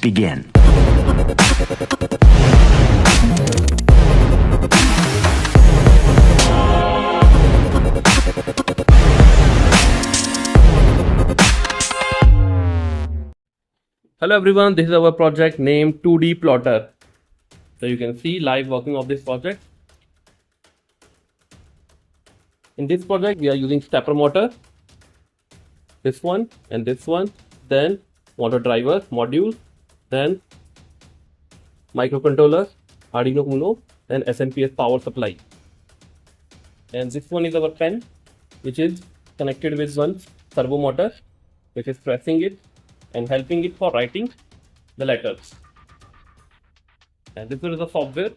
begin. Hello everyone, this is our project named 2D Plotter. So you can see live working of this project. In this project we are using stepper motor, this one and this one, then motor driver module, then microcontroller, Arduino Uno, and SNPS power supply. And this one is our pen, which is connected with one servo motor, which is pressing it and helping it for writing the letters. And this is the software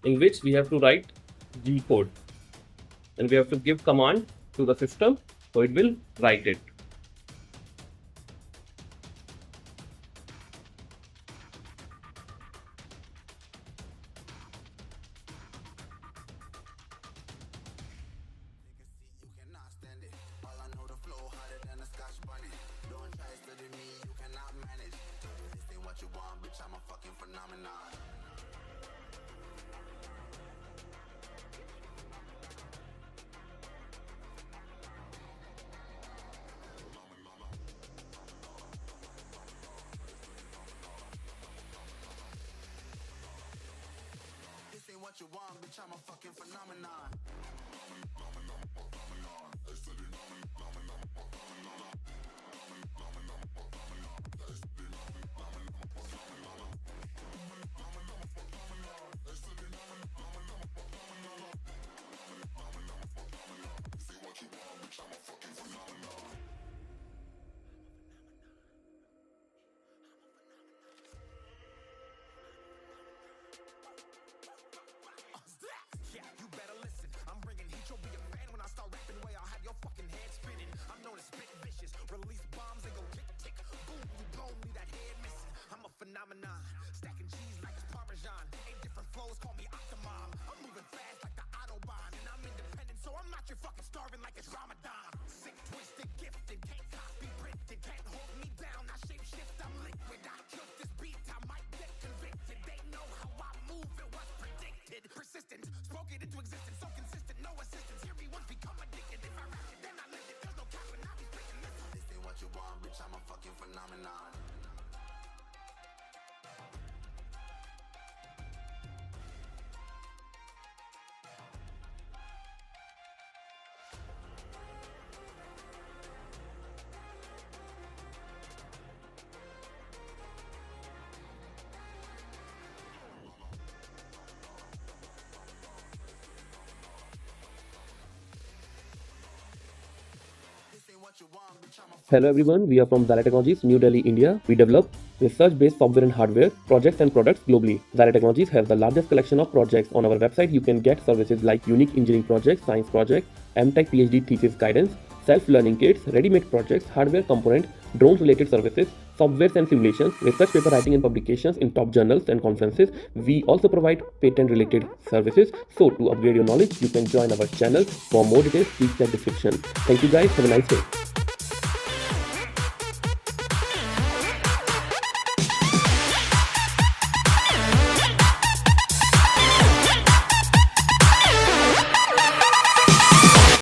in which we have to write G code, and we have to give command to the system so it will write it. What you want, bitch, I'm a fucking phenomenon. Stacking cheese like it's Parmesan. 8 different flows, call me 𝗩𝗵𝗿𝗺. I'm moving fast like the Autobahn, and I'm independent, so I'm not your fucking starving like it's Ramadan. Sick, twisted, gifted, can't copy, printed, can't hold me down. I shape shift, I'm liquid. I killed this beat, I might get convicted. They know how I move, it was predicted. Persistent, spoke it into existence, so consistent, no assistance. Hear me once, become addicted. If I rap it, then I live it. There's no cap when I be speaking this. This ain't what you want, bitch, I'm a fucking phenomenon. Hello everyone, we are from Xilir Technologies, New Delhi, India. We develop research-based software and hardware projects and products globally. Xilir Technologies has the largest collection of projects. On our website, you can get services like unique engineering projects, science projects, M.Tech Ph.D. thesis guidance, self-learning kits, ready-made projects, hardware component, drones-related services, softwares and simulations, research paper writing and publications in top journals and conferences. We also provide patent-related services. So to upgrade your knowledge, you can join our channel. For more details, please check description. Thank you guys. Have a nice day.